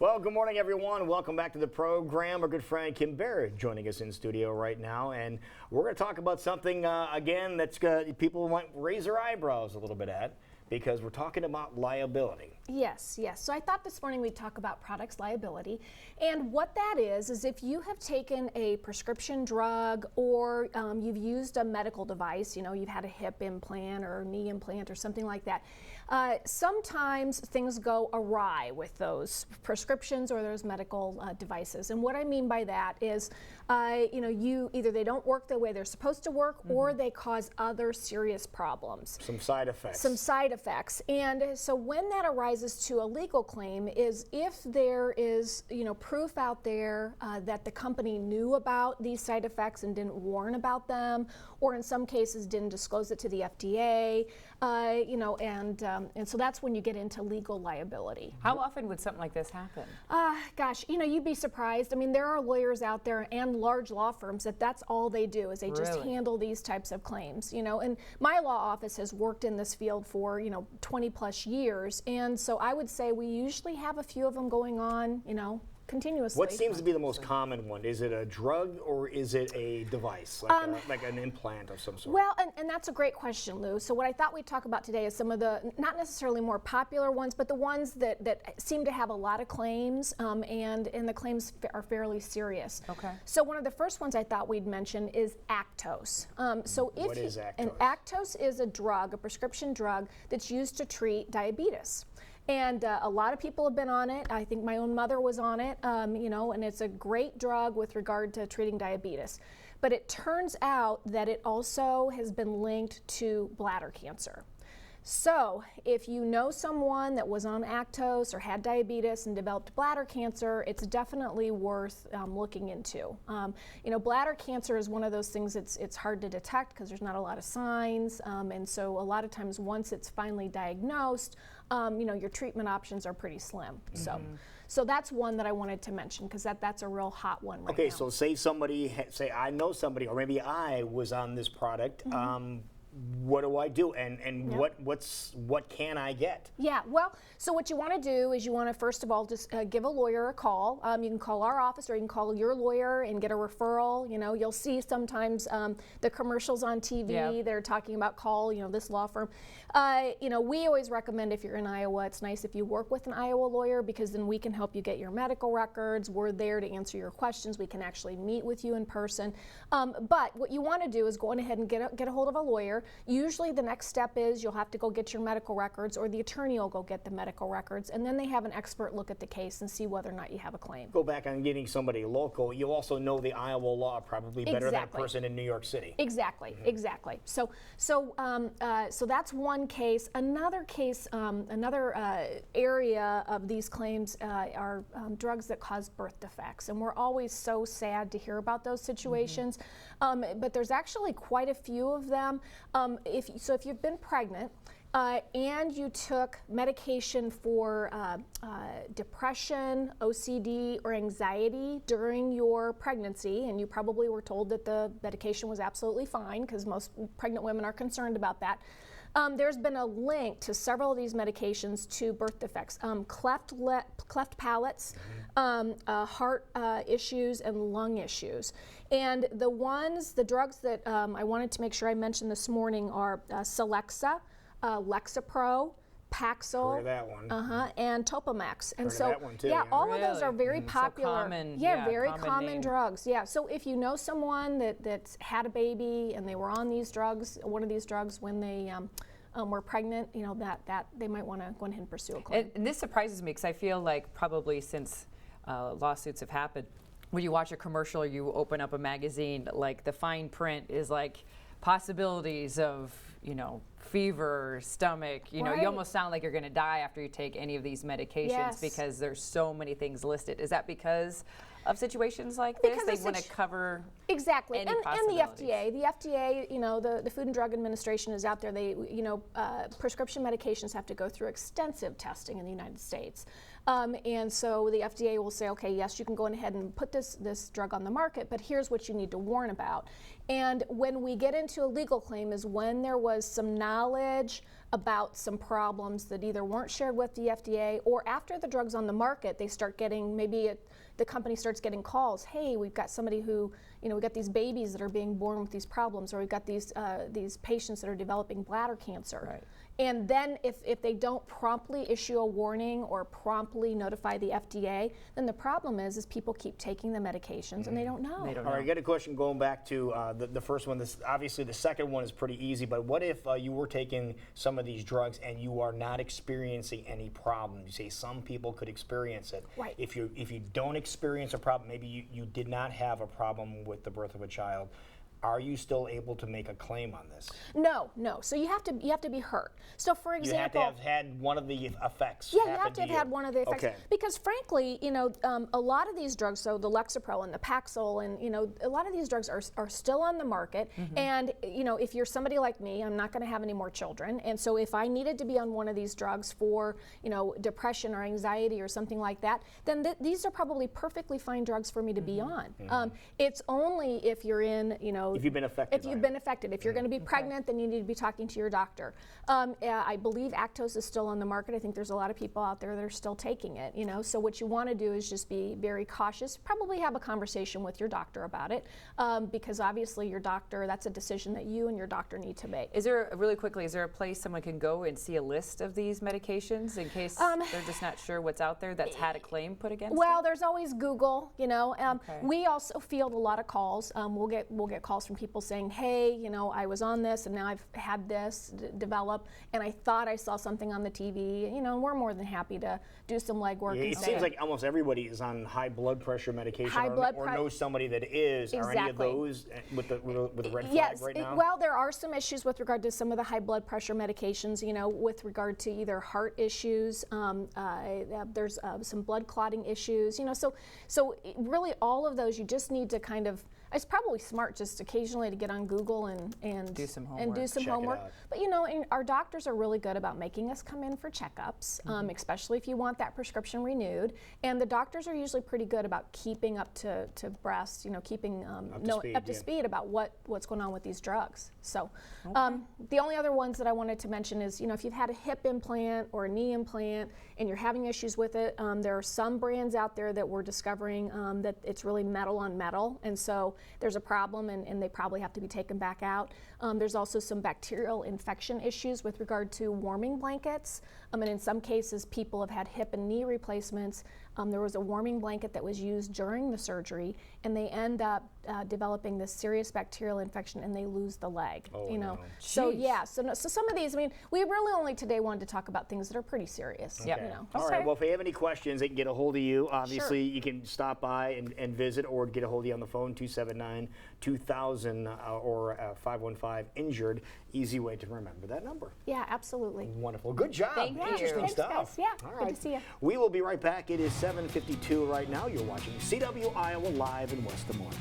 Well, good morning, everyone. Welcome back to the program. Our good friend Kim Baer joining us in studio right now, and we're going to talk about something again that's people might raise their eyebrows a little bit at, because we're talking about liability. Yes. So I thought this morning we'd talk about products liability. And what that is if you have taken a prescription drug or you've used a medical device, you've had a hip implant or knee implant or something like that, sometimes things go awry with those prescriptions or those medical devices. And what I mean by that is, either they don't work the way they're supposed to work, or they cause other serious problems. Some side effects. And so when that arises to a legal claim is if there is, proof out there that the company knew about these side effects and didn't warn about them, or in some cases didn't disclose it to the FDA, and so that's when you get into legal liability. How often would something like this happen? Gosh, you'd be surprised. I mean, there are lawyers out there and large law firms that's all they do is they just handle these types of claims, and my law office has worked in this field for, 20 plus years, and so I would say we usually have a few of them going on, continuously. What seems to be the most common one? Is it a drug or is it a device, like an implant of some sort? Well, and that's a great question, Lou. So what I thought we'd talk about today is some of the, not necessarily more popular ones, but the ones that seem to have a lot of claims, and the claims are fairly serious. Okay. So one of the first ones I thought we'd mention is Actos. What is Actos? And Actos is a drug, a prescription drug that's used to treat diabetes. And a lot of people have been on it. I think my own mother was on it, and it's a great drug with regard to treating diabetes. But it turns out that it also has been linked to bladder cancer. So if you know someone that was on Actos or had diabetes and developed bladder cancer, it's definitely worth looking into. Bladder cancer is one of those things it's hard to detect because there's not a lot of signs, and so a lot of times once it's finally diagnosed, your treatment options are pretty slim. So that's one that I wanted to mention because that's a real hot one right now. Okay, so say I know somebody, or maybe I was on this product. What do I do, and what can I get? Yeah, well, so what you want to do is you want to first of all just give a lawyer a call. You can call our office or you can call your lawyer and get a referral. You'll see sometimes the commercials on TV. They're talking about call this law firm. We always recommend if you're in Iowa, it's nice if you work with an Iowa lawyer because then we can help you get your medical records. We're there to answer your questions. We can actually meet with you in person. But what you want to do is go on ahead and get a hold of a lawyer. Usually the next step is you'll have to go get your medical records, or the attorney will go get the medical records, and then they have an expert look at the case and see whether or not you have a claim. Go back on getting somebody local. You also know the Iowa law probably better than a person in New York City. Exactly. So that's one case. Another case, another area of these claims are drugs that cause birth defects, and we're always so sad to hear about those situations. But there's actually quite a few of them. If you've been pregnant and you took medication for depression, OCD, or anxiety during your pregnancy, and you probably were told that the medication was absolutely fine because most pregnant women are concerned about that, there's been a link to several of these medications to birth defects, cleft palates, heart issues, and lung issues. And the drugs that I wanted to make sure I mentioned this morning are Celexa, Lexapro, Paxil, Heard of that one. and Topamax. And Heard of that one too, all of those are very popular. So common, very common drugs. Yeah. So if you know someone that's had a baby and they were on these drugs, one of these drugs when they were pregnant, that they might want to go ahead and pursue a claim. And this surprises me because I feel like probably since lawsuits have happened, when you watch a commercial or you open up a magazine, like the fine print is like possibilities of, fever, stomach, you almost sound like you're going to die after you take any of these medications because there's so many things listed. Is that because of situations like this? They want to cover exactly, any and the FDA, the Food and Drug Administration is out there. They, prescription medications have to go through extensive testing in the United States, and so the FDA will say, okay, yes, you can go ahead and put this drug on the market, but here's what you need to warn about. And when we get into a legal claim is when there was some knowledge about some problems that either weren't shared with the FDA, or after the drug's on the market, they start getting, the company starts getting calls, hey, we've got somebody who, we've got these babies that are being born with these problems, or we've got these patients that are developing bladder cancer. Right. And then if they don't promptly issue a warning or promptly notify the FDA, then the problem is people keep taking the medications and they don't know. They don't All right, know. I got a question going back to the first one. Obviously, the second one is pretty easy, but what if you were taking some of these drugs and you are not experiencing any problem? You say some people could experience it. Right. If you don't experience a problem, maybe you did not have a problem with the birth of a child, are you still able to make a claim on this? No. So you have to be hurt. So for example, You have to have had one of the effects. yeah, you have happen to have you. had one of the effects. Okay. Because frankly, a lot of these drugs, so the Lexapro and the Paxil, and a lot of these drugs are still on the market. And if you're somebody like me, I'm not going to have any more children. And so if I needed to be on one of these drugs for depression or anxiety or something like that, then these are probably perfectly fine drugs for me to be on. It's only if you're in If you've been affected. if you've been affected. If you're going to be pregnant, then you need to be talking to your doctor. I believe Actos is still on the market. I think there's a lot of people out there that are still taking it. So what you want to do is just be very cautious. Probably have a conversation with your doctor about it, because obviously your doctor, that's a decision that you and your doctor need to make. Is there, really quickly, is there a place someone can go and see a list of these medications in case they're just not sure what's out there that's had a claim put against Well, it? there's always Google. Okay. We also field a lot of calls. We'll get calls from people saying, hey, I was on this and now I've had this develop, and I thought I saw something on the TV. We're more than happy to do some legwork. It and say, seems like almost everybody is on high blood pressure medication High blood or pre- knows somebody that is. Are any of Exactly. those with the red flag Yes, right now? well, there are some issues with regard to some of the high blood pressure medications, with regard to either heart issues, there's some blood clotting issues, so really all of those you just need to kind of, it's probably smart just occasionally to get on Google and Do some and do homework. some Check it homework. out. But and our doctors are really good about making us come in for checkups, especially if you want that prescription renewed. And the doctors are usually pretty good about keeping up to breast, keeping up to speed about what's going on with these drugs. So the only other ones that I wanted to mention is, if you've had a hip implant or a knee implant and you're having issues with it, there are some brands out there that we're discovering that it's really metal on metal, and so there's a problem and they probably have to be taken back out. There's also some bacterial infection issues with regard to warming blankets. And in some cases, people have had hip and knee replacements. There was a warming blanket that was used during the surgery, and they end up developing this serious bacterial infection, and they lose the leg. Oh, no. So Jeez. yeah, so some of these, we really only today wanted to talk about things that are pretty serious. Yep. All right, well, if they have any questions, they can get a hold of you. Obviously, Sure. you can stop by and visit or get a hold of you on the phone, 279-2000 or 515-INJURED. Easy way to remember that number. Yeah, absolutely. Wonderful. Good job. Thank you. Interesting Thanks, stuff. guys. Yeah, All good to see you. We will be right back. It is 7:52 right now. You're watching CW Iowa Live in West Des Moines.